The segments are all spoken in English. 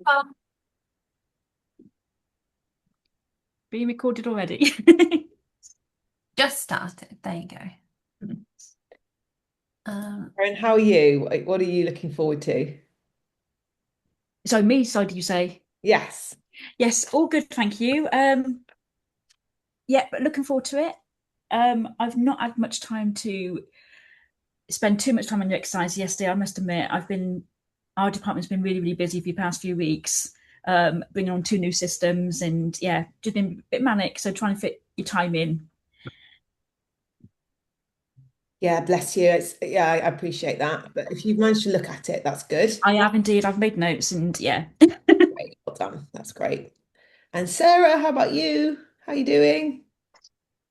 Um, Being recorded already. just started. There you go. Um, Karen, how are you? What are you looking forward to? So did you say? Yes. Yes, all good, thank you. Yeah, but looking forward to it. I've not had much time to spend too much time on the exercise yesterday. I must admit, our department's been really, really busy for the past few weeks, bringing on two new systems, and yeah, just been a bit manic. So trying to fit your time in. Yeah, bless you. I appreciate that. But if you've managed to look at it, that's good. I have indeed. I've made notes, and yeah. Great. Well done. That's great. And Sarah, how about you? How are you doing?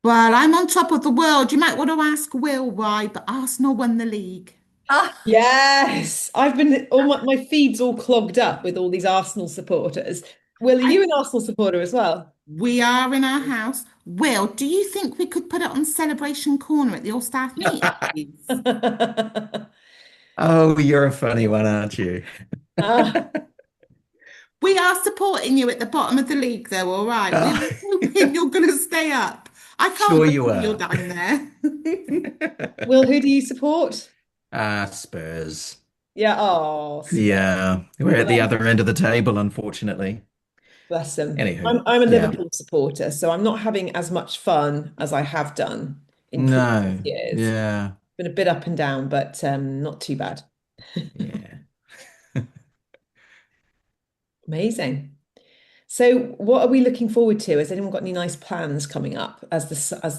Well, I'm on top of the world. You might want to ask Will why, but Arsenal won the league. ah, Yes. I've been all my feed's all clogged up with all these Arsenal supporters. Will, are you an Arsenal supporter as well? We are in our house. Will, do you think we could put it on Celebration Corner at the All Staff meeting, please? Oh, you're a funny one, aren't you? Ah, We are supporting you at the bottom of the league, though, all right? We Oh, were hoping you're going to stay up. I can't sure you believe you're are. down there. Will, who do you support? Spurs. Yeah, oh, Yeah, we're at the well, other end of the table, unfortunately. bless them. Anywho, I'm a yeah. Liverpool supporter, so I'm not having as much fun as I have done in previous No, years. yeah, Been a bit up and down, but not too bad. yeah. Amazing. So, what are we looking forward to? Has anyone got any nice plans coming up as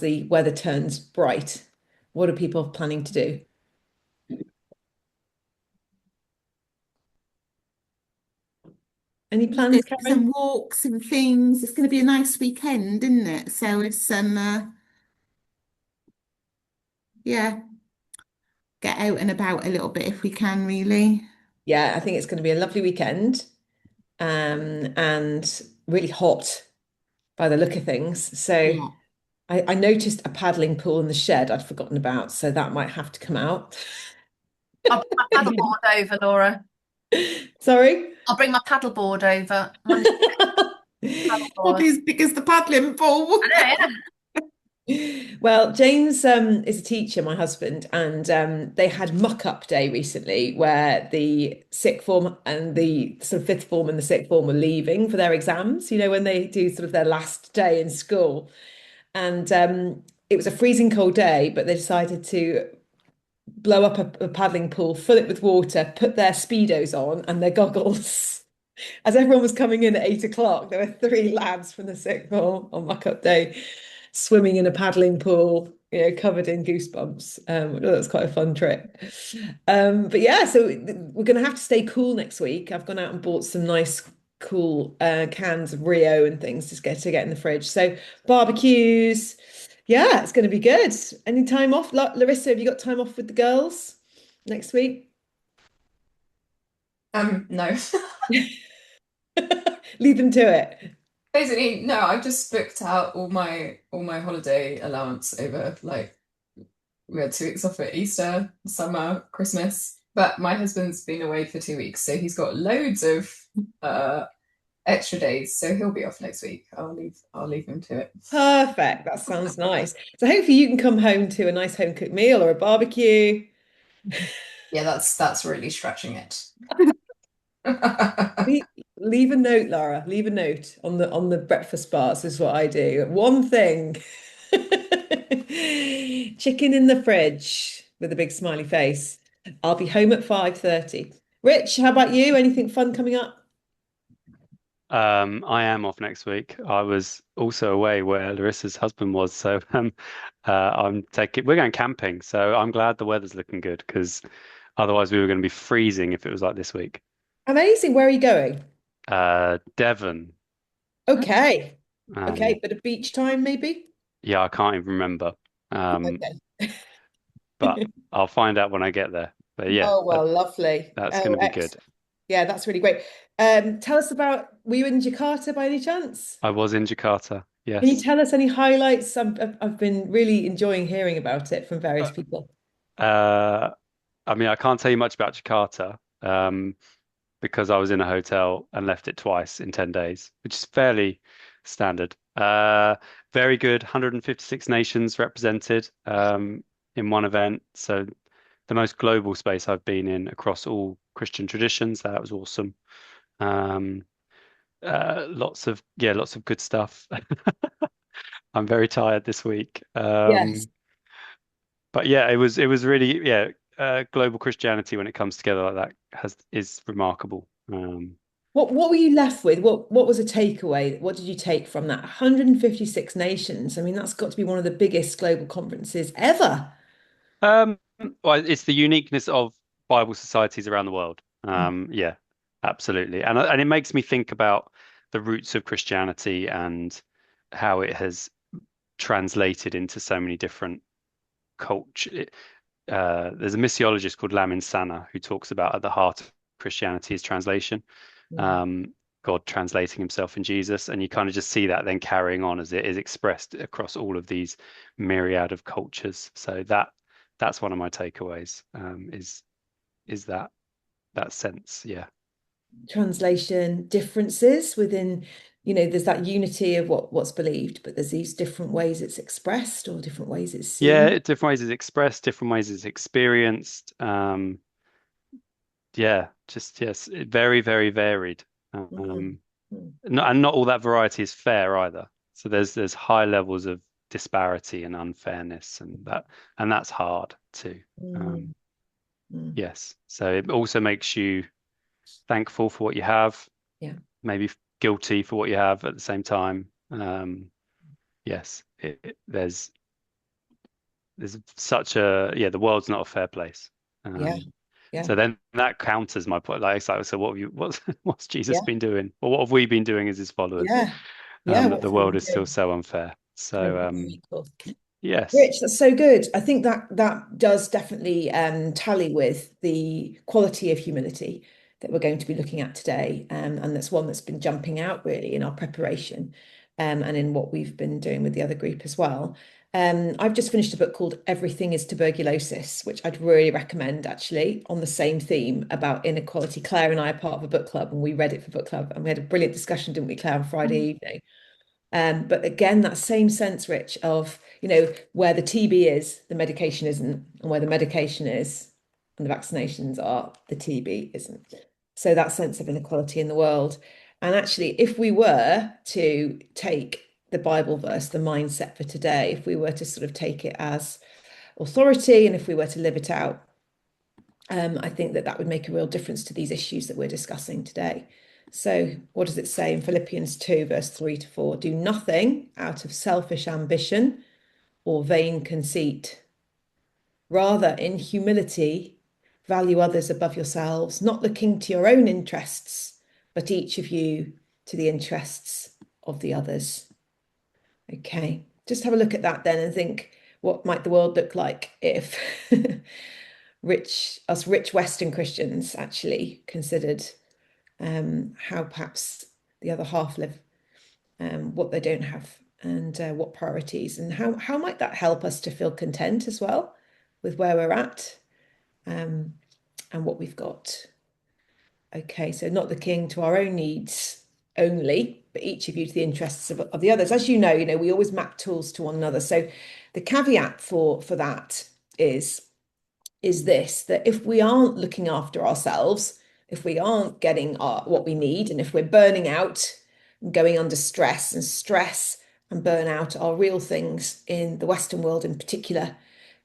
the weather turns bright? What are people planning to do? Any Go plans, for Karen? some walks and things. It's going to be a nice weekend, isn't it? So it's yeah, get out and about a little bit if we can, really. Yeah, I think it's going to be a lovely weekend, and really hot by the look of things. So, Yeah. I noticed a paddling pool in the shed I'd forgotten about, so that might have to come out. I'll bring my paddleboard over, Laura. Sorry. I'll bring my paddleboard over. Mine's Probably paddleboard. as big as the paddling pool. I know, yeah. Well, James is a teacher, my husband, and they had muck-up day recently where the sixth form and the sort of fifth form and the sixth form were leaving for their exams, when they do sort of their last day in school. And it was a freezing cold day, but they decided to blow up a paddling pool, fill it with water, put their Speedos on and their goggles. As everyone was coming in at 8 o'clock, there were three lads from the sixth form on muck-up day swimming in a paddling pool, covered in goosebumps. That was quite a fun trip. But yeah, so we're going to have to stay cool next week. I've gone out and bought some nice, cool cans of Rio and things to get in the fridge. So barbecues. Yeah, it's going to be good. Any time off? Larissa, have you got time off with the girls next week? No. Leave them to it. Basically, no, I've just booked out all my holiday allowance over like we had 2 weeks off at Easter, summer, Christmas. But my husband's been away for 2 weeks, so he's got loads of uh extra days. So he'll be off next week. I'll leave him to it. Perfect. That sounds nice. So hopefully you can come home to a nice home cooked meal or a barbecue. Yeah, that's really stretching it. Leave, leave a note, Lara. Leave a note on the breakfast bars is what I do. One thing. Chicken in the fridge with a big smiley face. I'll be home at 5:30. Rich, how about you? Anything fun coming up? I am off next week. I was also away where Larissa's husband was, so we're going camping, so I'm glad the weather's looking good because otherwise we were going to be freezing if it was like this week. Amazing. Where are you going? Devon. Okay. Okay, Um, bit of beach time maybe? yeah, I can't even remember. Um, Okay. but I'll find out when I get there. But yeah, Oh, well, lovely. that's going Oh, to be good. excellent. Yeah, that's really great. Tell us were you in Jakarta by any chance? I was in Jakarta. Can you Yes. tell us any highlights? I've been really enjoying hearing about it from various people. Uh, I mean, I can't tell you much about Jakarta. because I was in a hotel and left it twice in 10 days, which is fairly standard. Very good, 156 nations represented in one event. So the most global space I've been in across all Christian traditions. That was awesome. Um, lots of good stuff. I'm very tired this week. Yes. But yeah, it was really global Christianity when it comes together like that is remarkable. What were you left with? What was a takeaway? What did you take from that? 156 nations. I mean, that's got to be one of the biggest global conferences ever. Um, well, it's the uniqueness of Bible societies around the world. Yeah, absolutely. And it makes me think about the roots of Christianity and how it has translated into so many different culture. There's a missiologist called Lamin Sanneh who talks about at the heart of Christianity is translation. God translating himself in Jesus, and you kind of just see that then carrying on as it is expressed across all of these myriad of cultures. So that's one of my takeaways, is that sense. Yeah. Translation differences within, there's that unity of what's believed, but there's these different ways it's expressed or different ways it's seen. Yeah, different ways it's expressed, different ways it's experienced. Yeah, just yes, very, very varied. Mm. And not all that variety is fair either. So there's high levels of disparity and unfairness, and that's hard too. Mm. Mm. Yes. So it also makes you thankful for what you have, Yeah. maybe guilty for what you have at the same time. Yes, there's such the world's not a fair place. Yeah. Yeah. So then that counters my point. Like, so what's Jesus Yeah. been doing? Or what have we been doing as his followers? Yeah. Yeah. That the world is still so unfair. So yes. Rich, that's so good. I think that does definitely tally with the quality of humility that we're going to be looking at today. And that's one that's been jumping out really in our preparation and in what we've been doing with the other group as well. I've just finished a book called Everything is Tuberculosis, which I'd really recommend actually on the same theme about inequality. Claire and I are part of a book club and we read it for book club and we had a brilliant discussion, didn't we, Claire, on Friday evening? But again, that same sense, Rich, of, where the TB is, the medication isn't, and where the medication is and the vaccinations are, the TB isn't. So that sense of inequality in the world. And actually, if we were to take the Bible verse, the mindset for today, if we were to sort of take it as authority and if we were to live it out, I think that would make a real difference to these issues that we're discussing today. So what does it say in Philippians 2, verse 3 to 4? Do nothing out of selfish ambition or vain conceit. Rather, in humility, value others above yourselves, not looking to your own interests, but each of you to the interests of the others. Okay, just have a look at that then and think, what might the world look like if rich Western Christians actually considered how perhaps the other half live, what they don't have, and what priorities, and how might that help us to feel content as well with where we're at and what we've got. Okay, so not looking to our own needs only, but each of you to the interests of the others. As you know, we always map tools to one another. So the caveat for that is this, that if we aren't looking after ourselves, if we aren't getting what we need, and if we're burning out, going under stress and burnout are real things in the Western world in particular,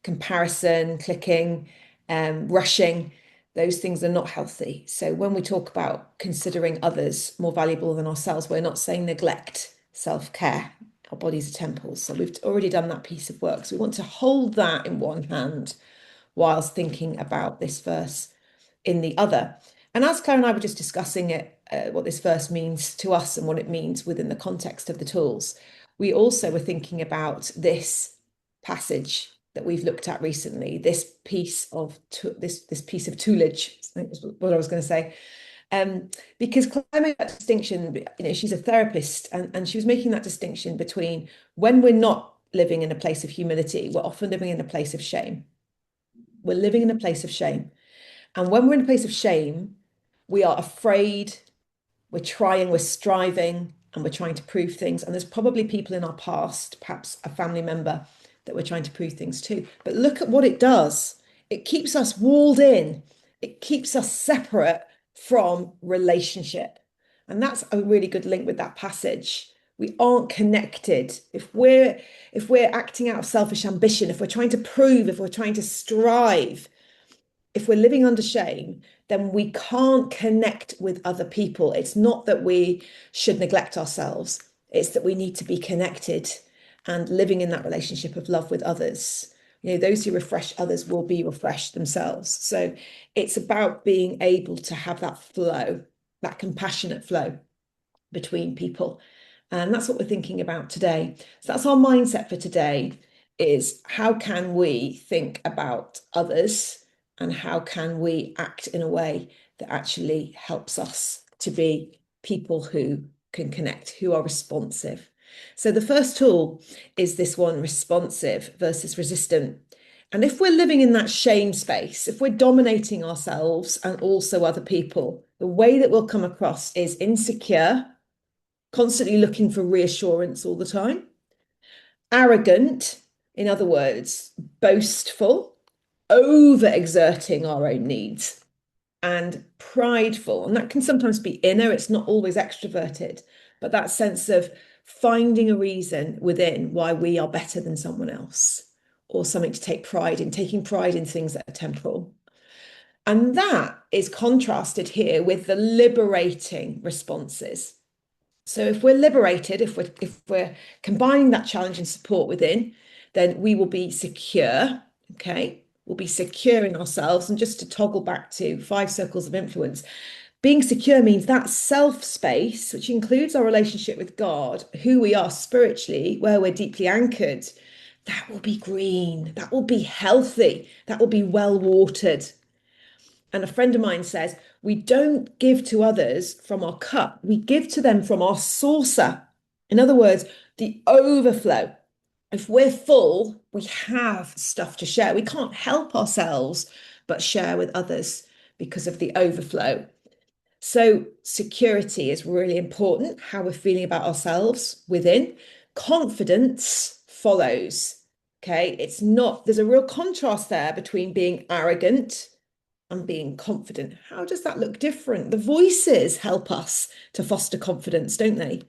comparison, clicking, rushing, those things are not healthy. So when we talk about considering others more valuable than ourselves, we're not saying neglect self-care. Our bodies are temples. So we've already done that piece of work. So we want to hold that in one hand whilst thinking about this verse in the other. And as Claire and I were just discussing it, what this verse means to us and what it means within the context of the tools, we also were thinking about this passage that we've looked at recently, this piece of toolage, I think was what I was going to say. Because Claire made that distinction, she's a therapist, and she was making that distinction between when we're not living in a place of humility, we're often living in a place of shame. We're living in a place of shame. And when we're in a place of shame, we are afraid, we're trying, we're striving, and we're trying to prove things. And there's probably people in our past, perhaps a family member, that we're trying to prove things to. But look at what it does. It keeps us walled in. It keeps us separate from relationship. And that's a really good link with that passage. We aren't connected. If we're acting out of selfish ambition, if we're trying to prove, if we're trying to strive, if we're living under shame, then we can't connect with other people. It's not that we should neglect ourselves, it's that we need to be connected and living in that relationship of love with others. Those who refresh others will be refreshed themselves. So it's about being able to have that flow, that compassionate flow between people. And that's what we're thinking about today. So that's our mindset for today, is how can we think about others and how can we act in a way that actually helps us to be people who can connect, who are responsive. So the first tool is this one, responsive versus resistant. And if we're living in that shame space, if we're dominating ourselves and also other people, the way that we'll come across is insecure, constantly looking for reassurance all the time, arrogant, in other words, boastful, overexerting our own needs, and prideful. And that can sometimes be inner, it's not always extroverted, but that sense of finding a reason within why we are better than someone else, or something to take pride in, taking pride in things that are temporal. And that is contrasted here with the liberating responses. So if we're liberated, if we're combining that challenge and support within, then we will be secure, okay? We'll be secure in ourselves. And just to toggle back to 5 circles of influence, being secure means that self space, which includes our relationship with God, who we are spiritually, where we're deeply anchored, that will be green, that will be healthy, that will be well watered. And a friend of mine says, we don't give to others from our cup, we give to them from our saucer. In other words, the overflow. If we're full, we have stuff to share. We can't help ourselves but share with others because of the overflow. So security is really important, how we're feeling about ourselves within. Confidence follows. Okay, it's not, there's a real contrast there between being arrogant and being confident. How does that look different? The voices help us to foster confidence, don't they?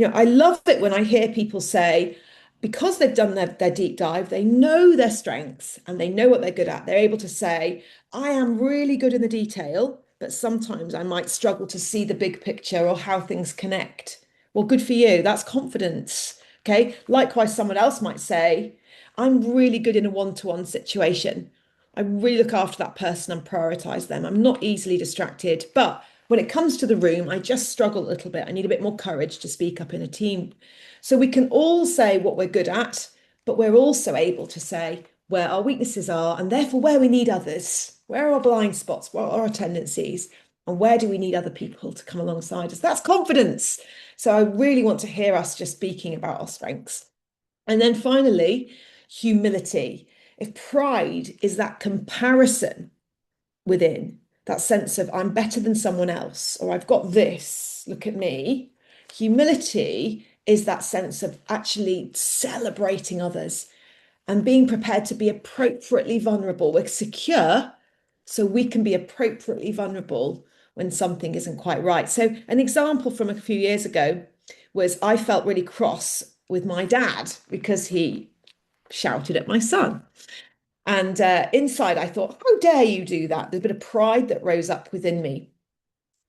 I love it when I hear people say, because they've done their deep dive, they know their strengths and they know what they're good at. They're able to say, I am really good in the detail, but sometimes I might struggle to see the big picture or how things connect. Well, good for you. That's confidence. Okay. Likewise, someone else might say, I'm really good in a one-to-one situation. I really look after that person and prioritize them. I'm not easily distracted, but when it comes to the room, I just struggle a little bit. I need a bit more courage to speak up in a team. So we can all say what we're good at, but we're also able to say where our weaknesses are and therefore where we need others. Where are our blind spots? What are our tendencies? And where do we need other people to come alongside us? That's confidence. So I really want to hear us just speaking about our strengths. And then finally, humility. If pride is that comparison within, that sense of I'm better than someone else, or I've got this, look at me. Humility is that sense of actually celebrating others and being prepared to be appropriately vulnerable. We're secure, so we can be appropriately vulnerable when something isn't quite right. So an example from a few years ago was I felt really cross with my dad because he shouted at my son. And inside, I thought, how dare you do that? There's a bit of pride that rose up within me.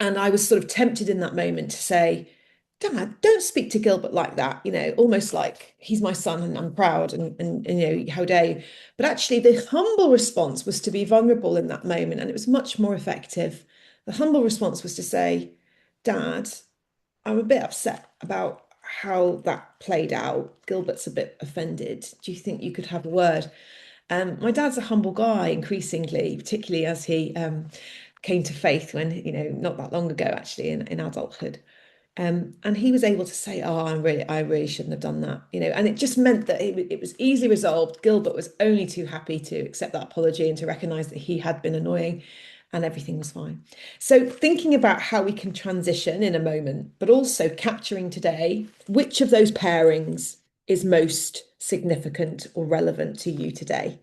And I was sort of tempted in that moment to say, Dad, don't speak to Gilbert like that, almost like he's my son and I'm proud and how dare you? But actually, the humble response was to be vulnerable in that moment. And it was much more effective. The humble response was to say, Dad, I'm a bit upset about how that played out. Gilbert's a bit offended. Do you think you could have a word? My dad's a humble guy, increasingly, particularly as he came to faith when, not that long ago, actually, in adulthood. And he was able to say, "Oh, I really shouldn't have done that," and it just meant that it was easily resolved. Gilbert was only too happy to accept that apology and to recognise that he had been annoying, and everything was fine. So thinking about how we can transition in a moment, but also capturing today, which of those pairings is most significant or relevant to you today?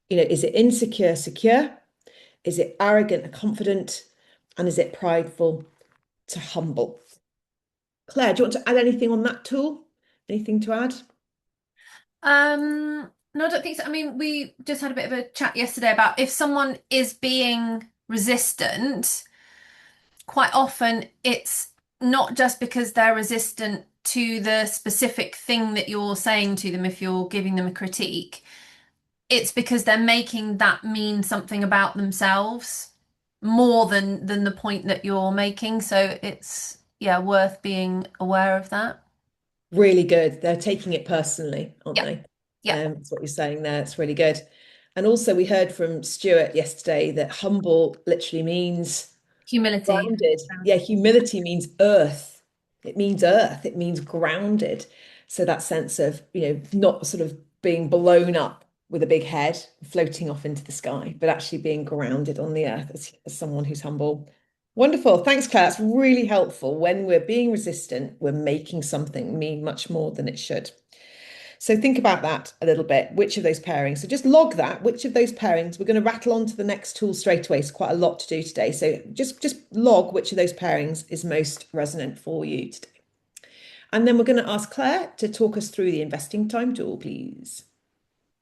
Is it insecure, secure? Is it arrogant and confident? And is it prideful to humble? Claire, do you want to add anything on that tool? Anything to add? No, I don't think so. I mean, we just had a bit of a chat yesterday about if someone is being resistant, quite often it's not just because they're resistant to the specific thing that you're saying to them if you're giving them a critique. It's because they're making that mean something about themselves more than the point that you're making. So it's, yeah, worth being aware of that. Really good. They're taking it personally, aren't Yeah. they? Yeah. That's what you're saying there. It's really good. And also, we heard from Stuart yesterday that humble literally means Humility. grounded. Yeah, humility means earth. It means earth. It means grounded. So that sense of, not sort of being blown up with a big head, floating off into the sky, but actually being grounded on the earth as someone who's humble. Wonderful. Thanks, Claire. That's really helpful. When we're being resistant, we're making something mean much more than it should. So think about that a little bit. Which of those pairings? So just log that. Which of those pairings? We're going to rattle on to the next tool straight away. It's quite a lot to do today. So just log which of those pairings is most resonant for you today. And then we're going to ask Claire to talk us through the investing time tool, please.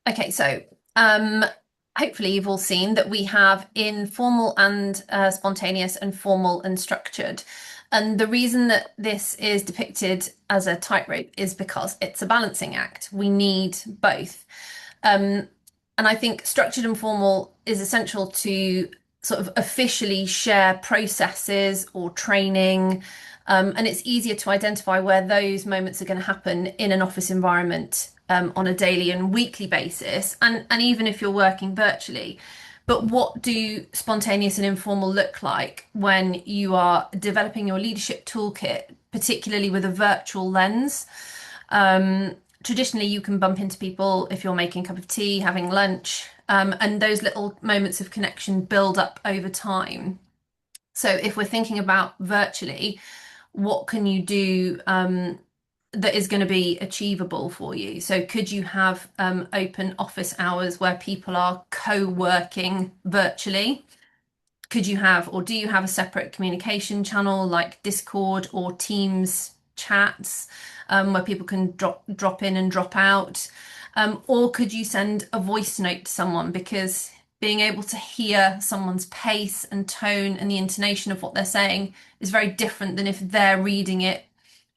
Okay, so hopefully you've all seen that we have informal and spontaneous and formal and structured. And the reason that this is depicted as a tightrope is because it's a balancing act. We need both. And I think structured and formal is essential to sort of officially share processes or training. And it's easier to identify where those moments are going to happen in an office environment on a daily and weekly basis, and even if you're working virtually. But what do spontaneous and informal look like when you are developing your leadership toolkit, particularly with a virtual lens? Traditionally, you can bump into people if you're making a cup of tea, having lunch, and those little moments of connection build up over time. So if we're thinking about virtually, what can you do that is going to be achievable for you? So could you have open office hours where people are co-working virtually? Could you have, or do you have a separate communication channel like Discord or Teams chats where people can drop in and drop out? Or could you send a voice note to someone, because being able to hear someone's pace and tone and the intonation of what they're saying is very different than if they're reading it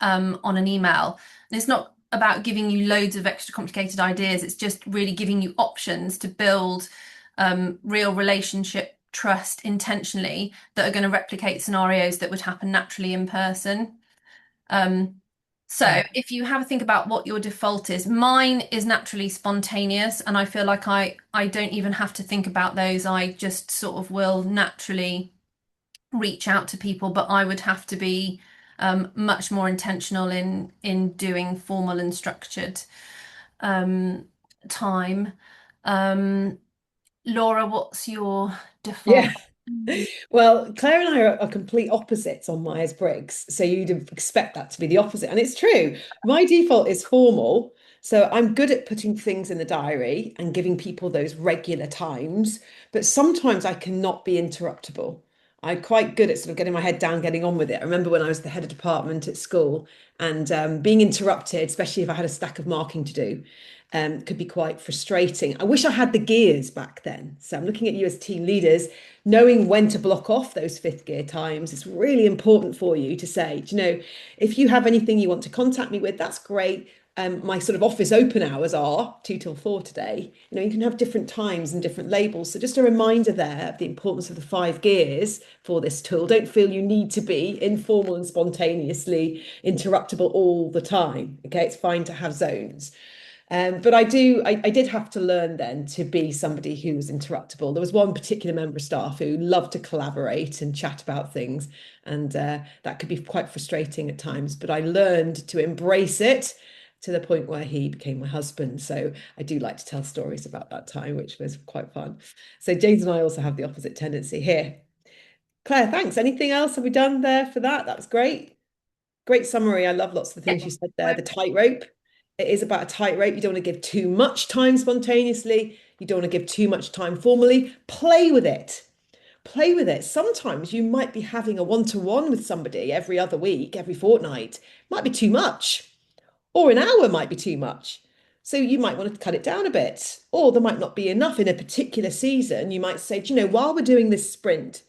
on an email. And it's not about giving you loads of extra complicated ideas. It's just really giving you options to build real relationship trust intentionally that are going to replicate scenarios that would happen naturally in person. So if you have a think about what your default is, mine is naturally spontaneous, and I feel like I don't even have to think about those. I just sort of will naturally reach out to people, but I would have to be much more intentional in doing formal and structured time. Laura, what's your default? Yeah. Well, Claire and I are complete opposites on Myers-Briggs, so you'd expect that to be the opposite. And it's true. My default is formal. So I'm good at putting things in the diary and giving people those regular times, but sometimes I cannot be interruptible. I'm quite good at sort of getting my head down, getting on with it. I remember when I was the head of department at school and being interrupted, especially if I had a stack of marking to do, could be quite frustrating. I wish I had the gears back then. So I'm looking at you as team leaders, knowing when to block off those fifth gear times. It's really important for you to say, if you have anything you want to contact me with, that's great. My sort of office open hours are 2 till 4 today. You can have different times and different labels. So just a reminder there of the importance of the 5 gears for this tool. Don't feel you need to be informal and spontaneously interruptible all the time. Okay, it's fine to have zones. But I did have to learn then to be somebody who was interruptible. There was one particular member of staff who loved to collaborate and chat about things, and that could be quite frustrating at times. But I learned to embrace it to the point where he became my husband. So I do like to tell stories about that time, which was quite fun. So James and I also have the opposite tendency here. Claire, thanks. Anything else have we done there for that? That was great. Great summary. I love lots of the things you said there. The tightrope. It is about a tightrope. You don't want to give too much time spontaneously. You don't want to give too much time formally. Play with it. Play with it. Sometimes you might be having a one-to-one with somebody every other week, every fortnight. Might be too much. Or an hour might be too much. So you might want to cut it down a bit. Or there might not be enough in a particular season. You might say, do you know, while we're doing this sprint,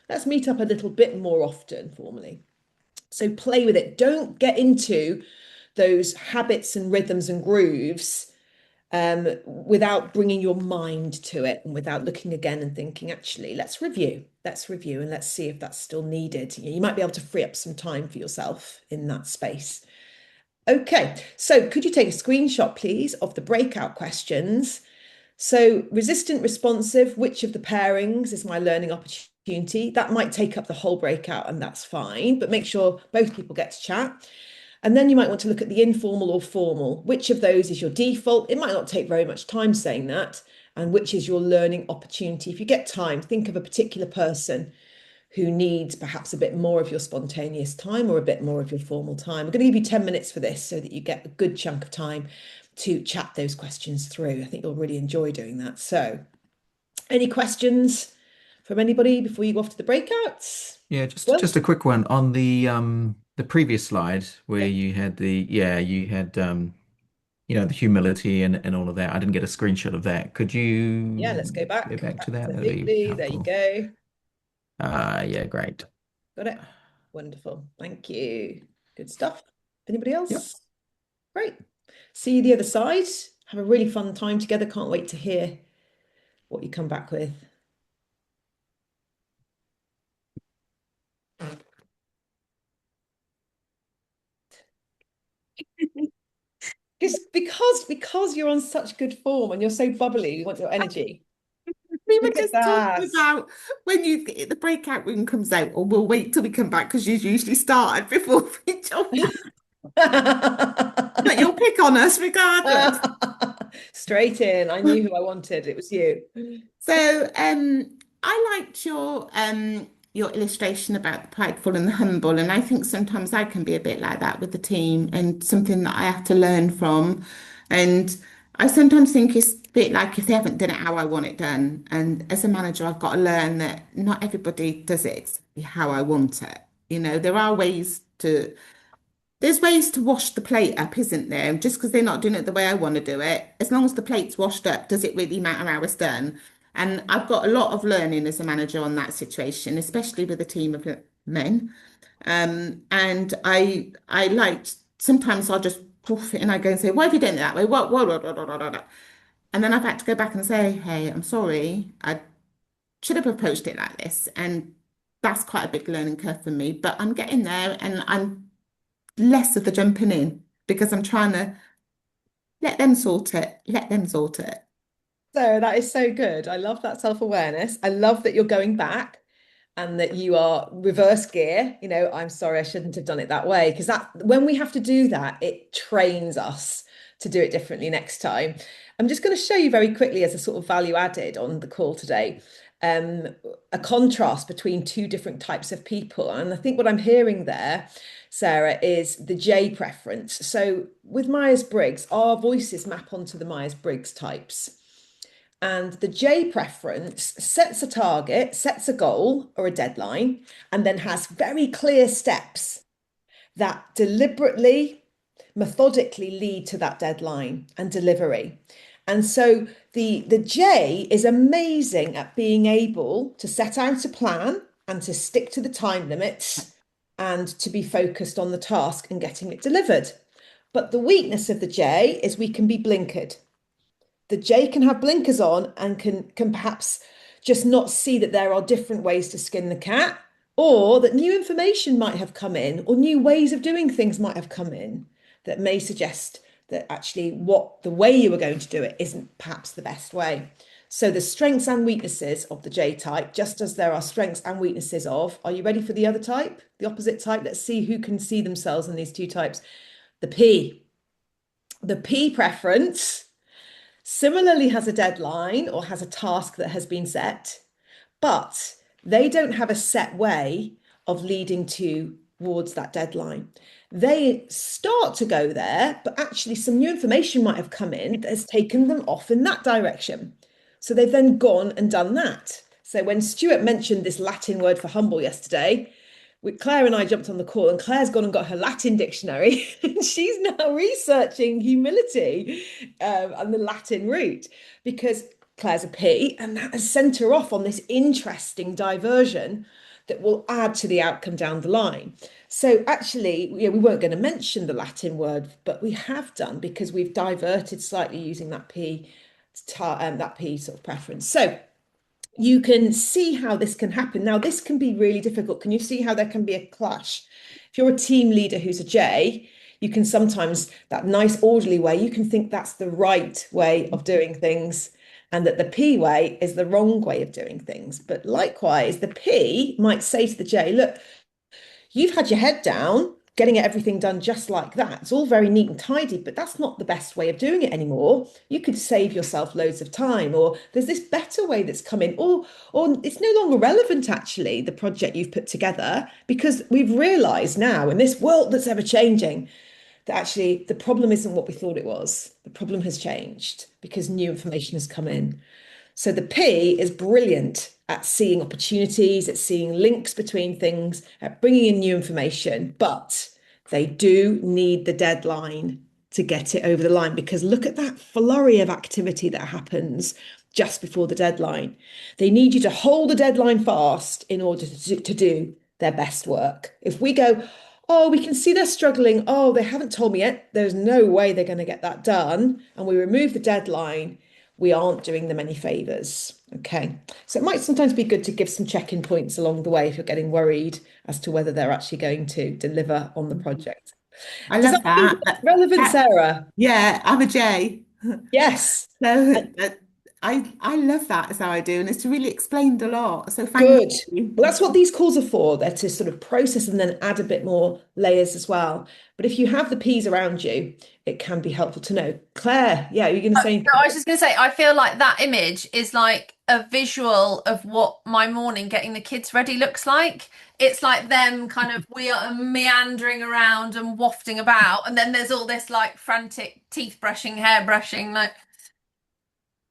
let's meet up a little bit more often formally. So play with it. Don't get into those habits and rhythms and grooves without bringing your mind to it and without looking again and thinking, actually, let's review and let's see if that's still needed. You might be able to free up some time for yourself in that space. Okay, so could you take a screenshot, please, of the breakout questions? So resistant, responsive, which of the pairings is my learning opportunity? That might take up the whole breakout and that's fine, but make sure both people get to chat. And then you might want to look at the informal or formal. Which of those is your default? It might not take very much time saying that. And which is your learning opportunity? If you get time, think of a particular person who needs perhaps a bit more of your spontaneous time or a bit more of your formal time. I'm going to give you 10 minutes for this so that you get a good chunk of time to chat those questions through. I think you'll really enjoy doing that. So any questions from anybody before you go off to the breakouts? Yeah, just a quick one on the previous slide where you had the humility and all of that. I didn't get a screenshot of that. Could you Yeah, let's go back. to that? That'd be Absolutely. There you helpful. go. Yeah, great. Got it. Wonderful. Thank you. Good stuff. Anybody else? Yep. Great. See you the other side. Have a really fun time together. Can't wait to hear what you come back with. Because you're on such good form and you're so bubbly, you want your energy. We were Look at just talking that. about when the breakout room comes out, or we'll wait till we come back because you've usually started before we join. But you'll pick on us regardless. Straight in. I knew who I wanted. It was you. So I liked your illustration about the prideful and the humble, and I think sometimes I can be a bit like that with the team and something that I have to learn from. And I sometimes think it's a bit like if they haven't done it how I want it done. And as a manager, I've got to learn that not everybody does it exactly how I want it. You know, there's ways to wash the plate up, isn't there? And just because they're not doing it the way I want to do it, as long as the plate's washed up, does it really matter how it's done? And I've got a lot of learning as a manager on that situation, especially with a team of men. And I liked sometimes I'll just poof it and I go and say, why have you done it that way? What? And then I've had to go back and say, hey, I'm sorry. I should have approached it like this. And that's quite a big learning curve for me. But I'm getting there and I'm less of the jumping in because I'm trying to let them sort it, let them sort it. So that is so good. I love that self-awareness. I love that you're going back and that you are reverse gear. You know, I'm sorry, I shouldn't have done it that way. Because that when we have to do that, it trains us to do it differently next time. I'm just going to show you very quickly as a sort of value added on the call today, a contrast between two different types of people. And I think what I'm hearing there, Sarah, is the J preference. So with Myers-Briggs, our voices map onto the Myers-Briggs types. And the J preference sets a target, sets a goal or a deadline, and then has very clear steps that deliberately, methodically lead to that deadline and delivery. And so the J is amazing at being able to set out a plan and to stick to the time limits and to be focused on the task and getting it delivered. But the weakness of the J is we can be blinkered. The J can have blinkers on and can perhaps just not see that there are different ways to skin the cat, or that new information might have come in, or new ways of doing things might have come in that may suggest that actually the way you were going to do it isn't perhaps the best way. So the strengths and weaknesses of the J type, just as there are strengths and weaknesses of, are you ready for the other type, the opposite type? Let's see who can see themselves in these two types. The P. The P preference similarly has a deadline or has a task that has been set, but they don't have a set way of leading towards that deadline. They start to go there, but actually some new information might have come in that has taken them off in that direction. So they've then gone and done that. So when Stuart mentioned this Latin word for humble yesterday, Claire and I jumped on the call, and Claire's gone and got her Latin dictionary, and she's now researching humility and the Latin root because Claire's a P, and that has sent her off on this interesting diversion that will add to the outcome down the line. So actually, we weren't going to mention the Latin word, but we have done because we've diverted slightly using that that P sort of preference. So you can see how this can happen. Now, this can be really difficult. Can you see how there can be a clash? If you're a team leader who's a J, you can sometimes, that nice orderly way, you can think that's the right way of doing things and that the P way is the wrong way of doing things. But likewise, the P might say to the J, look, you've had your head down, getting everything done just like that. It's all very neat and tidy, but that's not the best way of doing it anymore. You could save yourself loads of time, or there's this better way that's come in, or it's no longer relevant, actually, the project you've put together, because we've realized now in this world that's ever changing that actually the problem isn't what we thought it was. The problem has changed because new information has come in. So the P is brilliant at seeing opportunities, at seeing links between things, at bringing in new information, but they do need the deadline to get it over the line because look at that flurry of activity that happens just before the deadline. They need you to hold the deadline fast in order to do their best work. If we go, oh, we can see they're struggling. Oh, they haven't told me yet. There's no way they're going to get that done. And we remove the deadline, we aren't doing them any favors. Okay. So it might sometimes be good to give some check-in points along the way if you're getting worried as to whether they're actually going to deliver on the project. I Does love that feel that. relevant, Sarah? Yeah, I'm a J. Yes. So I love that as how I do, and it's really explained a lot. So thank Good. you. Well, that's what these calls are for. They're to sort of process and then add a bit more layers as well. But if you have the P's around you, it can be helpful to know. Claire, yeah, you're going to say. No, I was just going to say, I feel like that image is like a visual of what my morning getting the kids ready looks like. It's like them kind of, we are meandering around and wafting about, and then there's all this like frantic teeth brushing, hair brushing, like,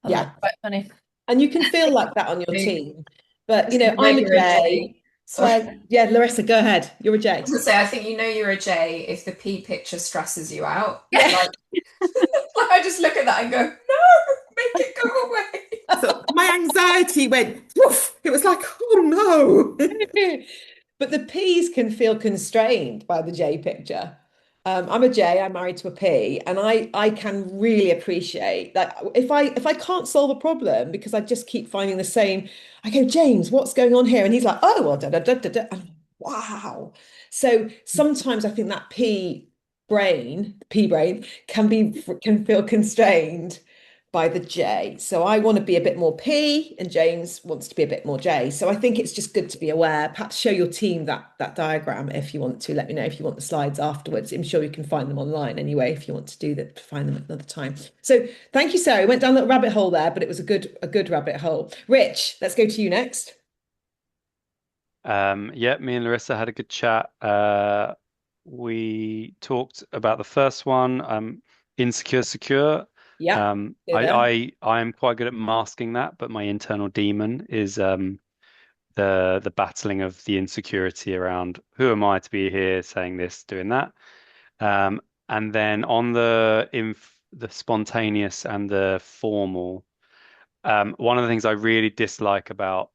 oh, Yeah. quite funny. And you can feel like that on your team. But, I think I'm a you're a J. Sorry. Claire, yeah, Larissa, go ahead. You're a J. I was gonna say, I think you know you're a J if the P picture stresses you out. Yeah. Like, like I just look at that and go, no, make it go away. So my anxiety went, woof. It was like, oh no. But the P's can feel constrained by the J picture. I'm a J, I'm married to a P, and I can really appreciate that if I can't solve a problem because I just keep finding the same, I go, James, what's going on here? And he's like, oh, well, da da da da da. And wow. So sometimes I think that P brain can feel constrained by the J. So I want to be a bit more P and James wants to be a bit more J. So I think it's just good to be aware. Perhaps show your team that diagram if you want to. Let me know if you want the slides afterwards. I'm sure you can find them online anyway if you want to do that, find them at another time. So thank you, Sarah. We went down a little rabbit hole there, but it was a good rabbit hole. Rich, let's go to you next. Yeah, me and Larissa had a good chat. We talked about the first one, insecure, secure. Yeah. I am quite good at masking that, but my internal demon is the battling of the insecurity around who am I to be here saying this, doing that. And then on the spontaneous and the formal, one of the things I really dislike about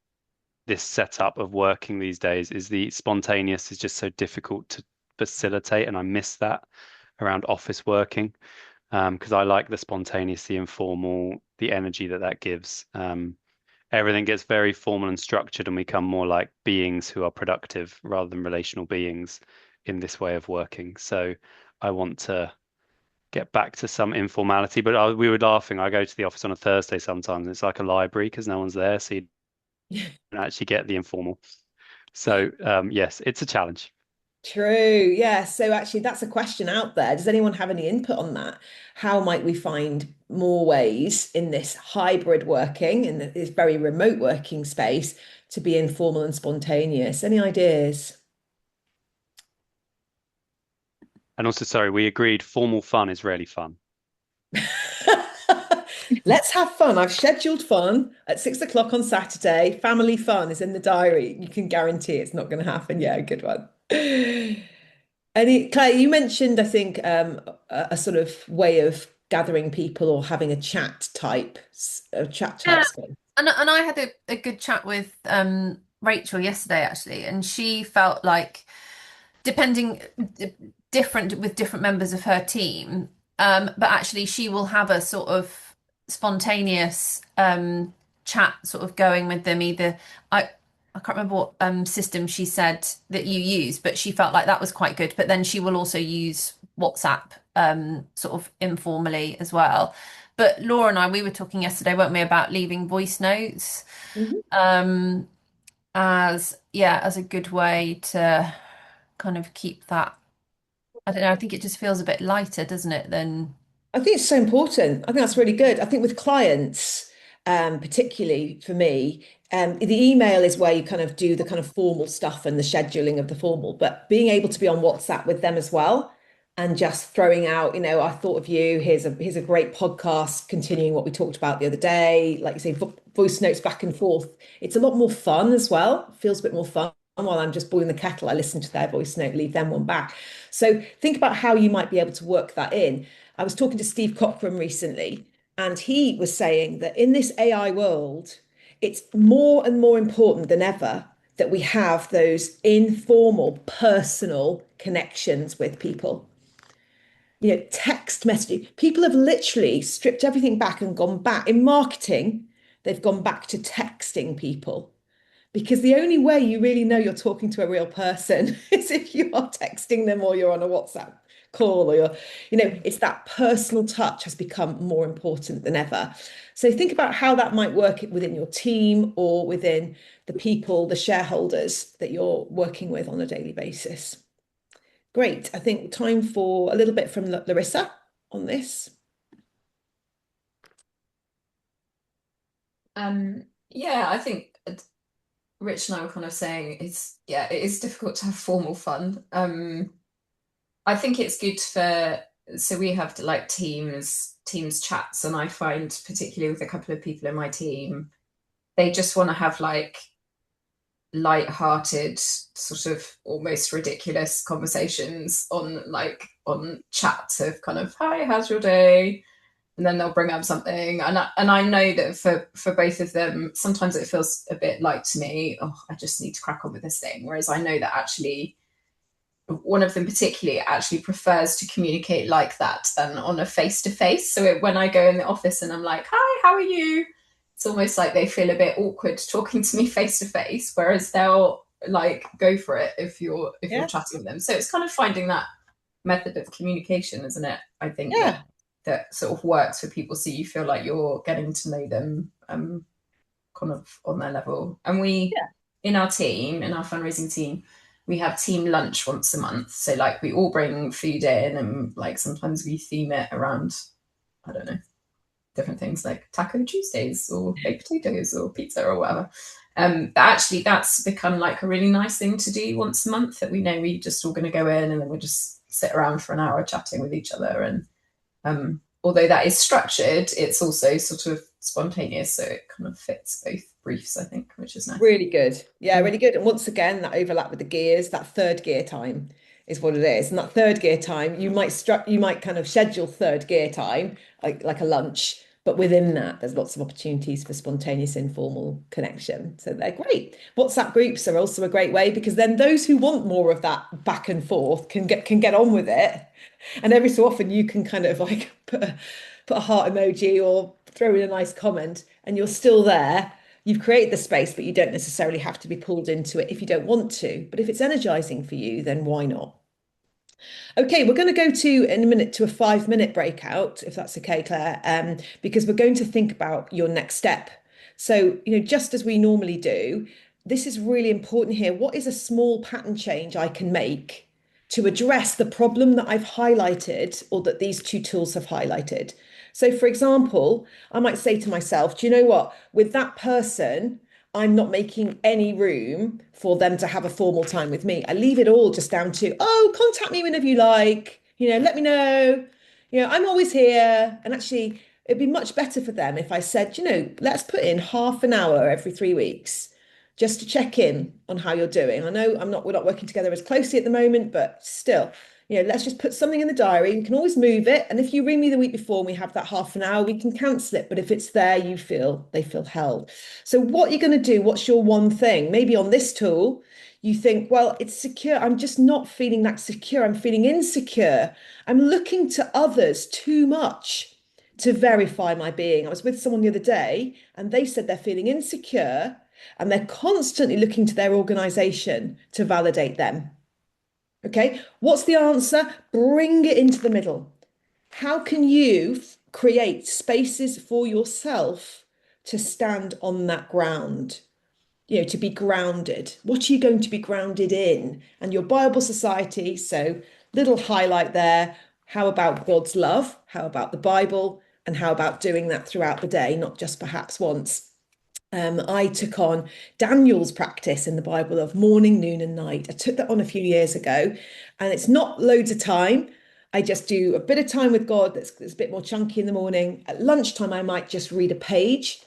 this setup of working these days is the spontaneous is just so difficult to facilitate, and I miss that around office working. Because I like the spontaneous, the informal, the energy that gives. Everything gets very formal and structured, and we become more like beings who are productive rather than relational beings in this way of working. So I want to get back to some informality. But we were laughing. I go to the office on a Thursday sometimes. And it's like a library because no one's there, so you don't actually get the informal. So yes, it's a challenge. True. Yeah. So actually, that's a question out there. Does anyone have any input on that? How might we find more ways in this hybrid working, in this very remote working space, to be informal and spontaneous? Any ideas? And also, sorry, we agreed formal fun is rarely fun. Let's have fun. I've scheduled fun at 6 o'clock on Saturday. Family fun is in the diary. You can guarantee it's not going to happen. Yeah, good one. Claire, you mentioned, I think, a sort of way of gathering people or having a chat type, a chat Yeah, type space. and I had a good chat with Rachel yesterday actually, and she felt like depending different with different members of her team, but actually she will have a sort of spontaneous chat sort of going with them either. I can't remember what system she said that you use, but she felt like that was quite good. But then she will also use WhatsApp sort of informally as well. But Laura and I, we were talking yesterday, weren't we, about leaving voice notes Mhm. um, as yeah, as a good way to kind of keep that. I don't know, I think it just feels a bit lighter, doesn't it, than I think it's so important. I think that's really good. I think with clients, particularly for me, the email is where you kind of do the kind of formal stuff and the scheduling of the formal, but being able to be on WhatsApp with them as well and just throwing out, I thought of you. Here's a great podcast, continuing what we talked about the other day. Like you say, voice notes back and forth. It's a lot more fun as well. Feels a bit more fun. While I'm just boiling the kettle, I listen to their voice note, leave them one back. So think about how you might be able to work that in. I was talking to Steve Cockram recently, and he was saying that in this AI world, it's more and more important than ever that we have those informal, personal connections with people. Text messaging. People have literally stripped everything back and gone back. In marketing, they've gone back to texting people. Because the only way you really know you're talking to a real person is if you are texting them or you're on a WhatsApp call or it's that personal touch has become more important than ever. So think about how that might work within your team or within the people, the shareholders that you're working with on a daily basis. Great. I think time for a little bit from Larissa on this. Yeah, I think Rich and I were kind of saying it is difficult to have formal fun. I think it's good so we have like teams chats, and I find particularly with a couple of people in my team, they just want to have like light-hearted, sort of almost ridiculous conversations on chats of kind of, hi, how's your day? And then they'll bring up something, and I know that for both of them, sometimes it feels a bit like to me, oh, I just need to crack on with this thing. Whereas I know that actually one of them particularly actually prefers to communicate like that than on a face-to-face. So when I go in the office and I'm like, hi, how are you? It's almost like they feel a bit awkward talking to me face-to-face, whereas they'll like go for it if you're chatting with them. So it's kind of finding that method of communication, isn't it? I think that sort of works for people, so you feel like you're getting to know them kind of on their level. And we in our fundraising team, we have team lunch once a month. So like we all bring food in, and like sometimes we theme it around, I don't know, different things like Taco Tuesdays or baked potatoes or pizza or whatever. But actually that's become like a really nice thing to do once a month, that we know we just all going to go in and then we'll just sit around for an hour chatting with each other. And although that is structured, it's also sort of spontaneous, so it kind of fits both briefs, I think, which is nice. Really good. Yeah, really good. And once again, that overlap with the gears, that third gear time is what it is. And that third gear time, you might kind of schedule third gear time, like a lunch, but within that, there's lots of opportunities for spontaneous, informal connection. So they're great. WhatsApp groups are also a great way, because then those who want more of that back and forth can get on with it. And every so often you can kind of like put a heart emoji or throw in a nice comment, and you're still there. You've created the space, but you don't necessarily have to be pulled into it if you don't want to. But if it's energizing for you, then why not? Okay, we're going to go in a minute to a 5-minute breakout, if that's okay, Claire, because we're going to think about your next step. So, just as we normally do, this is really important here. What is a small pattern change I can make to address the problem that I've highlighted or that these two tools have highlighted. So, for example, I might say to myself, do you know what? With that person, I'm not making any room for them to have a formal time with me. I leave it all just down to, oh, contact me whenever you like, let me know, I'm always here. And actually, it'd be much better for them if I said, let's put in half an hour every 3 weeks just to check in on how you're doing. I know we're not working together as closely at the moment, but still, let's just put something in the diary. You can always move it. And if you ring me the week before and we have that half an hour, we can cancel it. But if it's there, they feel held. So what you're going to do, what's your one thing? Maybe on this tool, you think, well, it's secure. I'm just not feeling that secure. I'm feeling insecure. I'm looking to others too much to verify my being. I was with someone the other day and they said they're feeling insecure and they're constantly looking to their organization to validate them. Okay, what's the answer? Bring it into the middle. How can you create spaces for yourself to stand on that ground? To be grounded. What are you going to be grounded in? And your Bible Society, so little highlight there. How about God's love? How about the Bible? And how about doing that throughout the day, not just perhaps once? I took on Daniel's practice in the Bible of morning, noon, and night. I took that on a few years ago, and it's not loads of time. I just do a bit of time with God that's a bit more chunky in the morning. At lunchtime, I might just read a page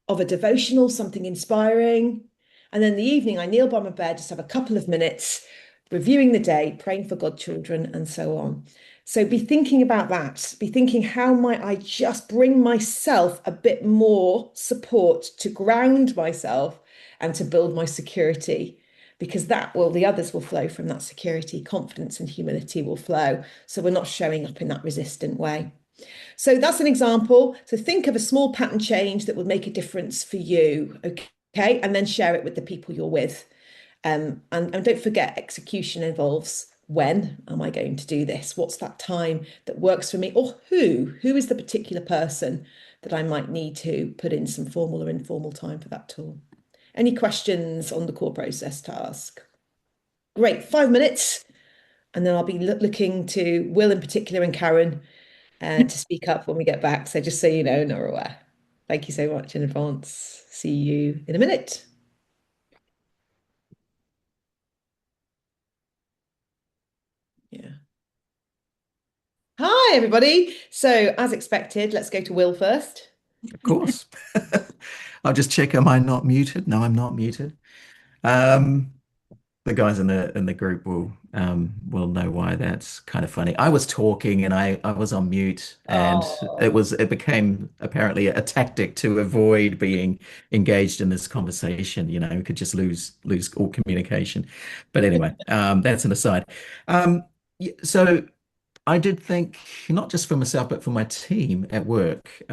of a devotional, something inspiring. And then in the evening, I kneel by my bed, just have a couple of minutes, reviewing the day, praying for godchildren, and so on. So be thinking about that. Be thinking, how might I just bring myself a bit more support to ground myself and to build my security? Because the others will flow from that security. Confidence and humility will flow. So we're not showing up in that resistant way. So that's an example. So think of a small pattern change that will make a difference for you. Okay. And then share it with the people you're with. And don't forget, execution involves, when am I going to do this? What's that time that works for me? Or who is the particular person that I might need to put in some formal or informal time for that tool? Any questions on the core process task? Great, 5 minutes. And then I'll be looking to Will in particular and Karen to speak up when we get back. So just so you know, Nora aware. Thank you so much in advance. See you in a minute. Yeah. Hi, everybody. So as expected, let's go to Will first. Of course. I'll just check, am I not muted? No, I'm not muted. Um, the guys in the group will know why that's kind of funny. I was talking and I was on mute, and Oh. it became apparently a tactic to avoid being engaged in this conversation. We could just lose all communication. But anyway, that's an aside. So I did think, not just for myself, but for my team at work.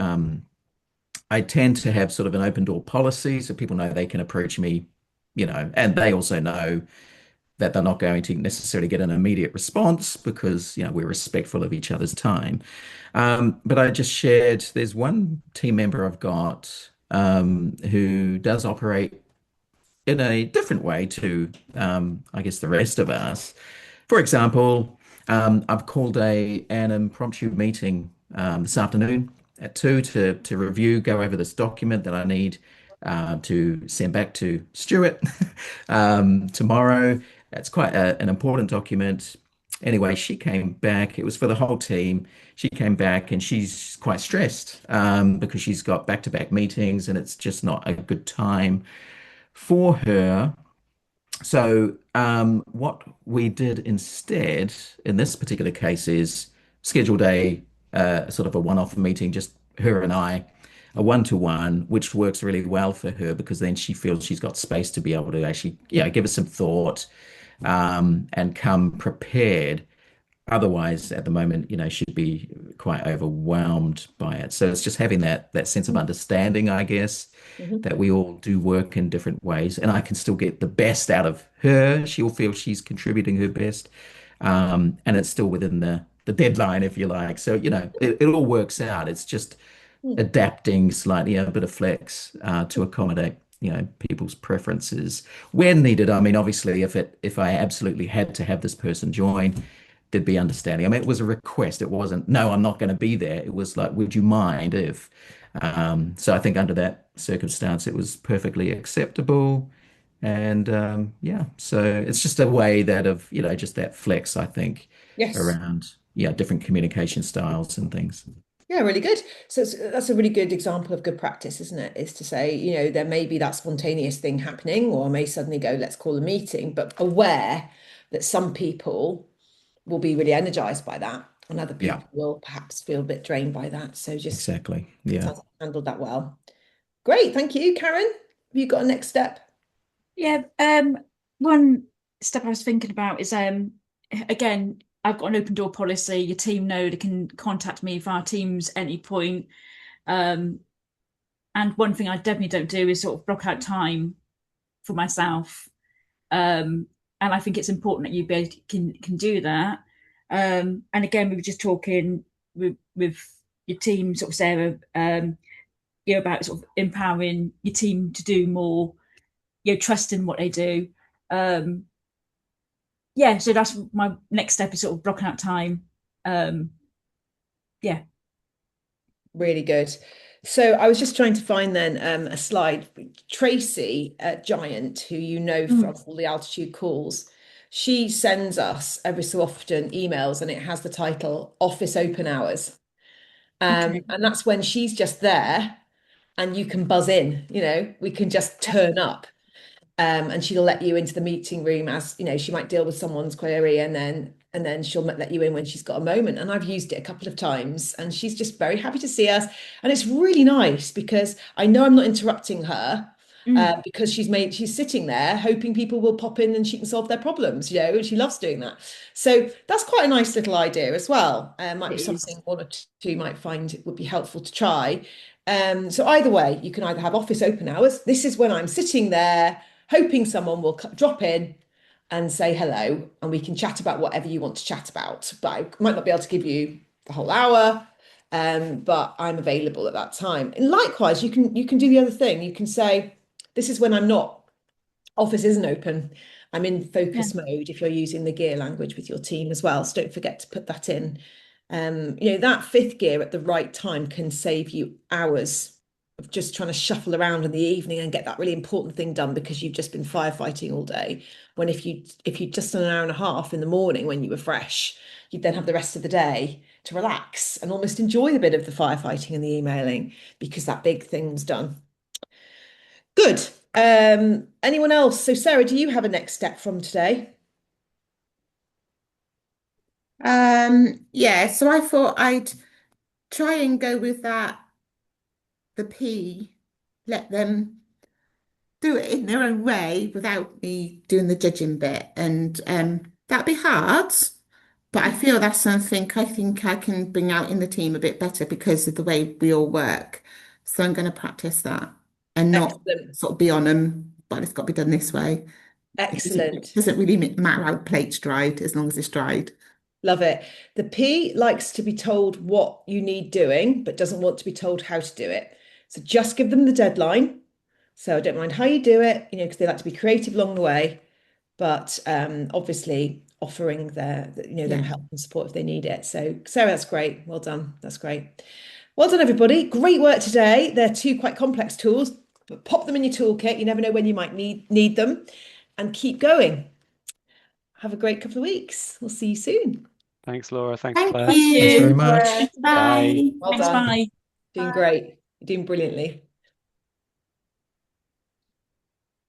I tend to have sort of an open door policy, so people know they can approach me, and they also know that they're not going to necessarily get an immediate response because, we're respectful of each other's time. But I just shared, there's one team member I've got who does operate in a different way to, I guess, the rest of us. For example, I've called an impromptu meeting this afternoon at 2 to review, go over this document that I need to send back to Stuart tomorrow. It's quite an important document. Anyway, she came back. It was for the whole team. She came back and she's quite stressed because she's got back-to-back meetings and it's just not a good time for her. So, what we did instead in this particular case is scheduled a sort of a one-off meeting, just her and I, a one-to-one, which works really well for her because then she feels she's got space to be able to actually, give us some thought, and come prepared. Otherwise, at the moment, she'd be quite overwhelmed by it. So it's just having that sense of understanding, I guess, Mhm. that we all do work in different ways, and I can still get the best out of her. She'll feel she's contributing her best, and it's still within the deadline, if you like. So, it all works out. It's just Mm. adapting slightly, a bit of flex to accommodate. people's preferences when needed. I mean, obviously, if I absolutely had to have this person join, there'd be understanding. I mean, it was a request. It wasn't, no, I'm not going to be there. It was like, would you mind if? So I think under that circumstance, it was perfectly acceptable. And yeah, so it's just a way that of, just that flex, I think, Yes. around, different communication styles and things. Yeah, really good. So that's a really good example of good practice, isn't it? Is to say, there may be that spontaneous thing happening, or I may suddenly go, let's call a meeting, but aware that some people will be really energized by that, and other Yeah, people will perhaps feel a bit drained by that. So just exactly. Yeah. sounds like you handled that well. Great, thank you, Karen. Have you got a next step? Yeah, one step I was thinking about is again, I've got an open door policy. Your team know they can contact me via Teams any point. Um, and one thing I definitely don't do is sort of block out time for myself. And I think it's important that you both can do that. And again, we were just talking with your team, sort of Sarah, about sort of empowering your team to do more, trust in what they do. Um, yeah, so that's my next step is sort of blocking out time. Um, yeah. Really good. So I was just trying to find then a slide. Tracy at Giant, who you know from all the altitude calls, she sends us every so often emails, and it has the title Office Open Hours. Okay. And that's when she's just there and you can buzz in, we can just turn up. And she'll let you into the meeting room, as she might deal with someone's query, and then she'll let you in when she's got a moment. And I've used it a couple of times, and she's just very happy to see us. And it's really nice because I know I'm not interrupting her, because she's sitting there hoping people will pop in and she can solve their problems, and she loves doing that. So that's quite a nice little idea as well. Might be It is. something one or two might find it would be helpful to try. So either way, you can either have office open hours. This is when I'm sitting there hoping someone will drop in and say hello, and we can chat about whatever you want to chat about. But I might not be able to give you the whole hour, but I'm available at that time. And likewise, you can do the other thing. You can say, this is when I'm not, office isn't open. I'm in Yeah. focus mode if you're using the gear language with your team as well. So don't forget to put that in. That fifth gear at the right time can save you hours of just trying to shuffle around in the evening and get that really important thing done because you've just been firefighting all day. When if you just done an hour and a half in the morning when you were fresh, you'd then have the rest of the day to relax and almost enjoy the bit of the firefighting and the emailing because that big thing's done. Good. Anyone else? So Sarah, do you have a next step from today? Yeah, so I thought I'd try and go with the P, let them do it in their own way without me doing the judging bit. And that'd be hard, but I feel that's something I think I can bring out in the team a bit better because of the way we all work. So I'm going to practice that and not Excellent. sort of be on them, but it's got to be done this way. It Excellent. doesn't really matter how plate's dried as long as it's dried. Love it. The P likes to be told what you need doing, but doesn't want to be told how to do it. So just give them the deadline. So I don't mind how you do it, because they like to be creative along the way, but obviously offering them Yeah. help and support if they need it. So Sarah, that's great. Well done. That's great. Well done, everybody. Great work today. They're two quite complex tools, but pop them in your toolkit. You never know when you might need them, and keep going. Have a great couple of weeks. We'll see you soon. Thanks, Laura. Thanks, Thank Claire. Thank Thanks very you. you. much. Bye. Bye. Bye. Well Thanks, done. bye. Doing great. You're doing brilliantly.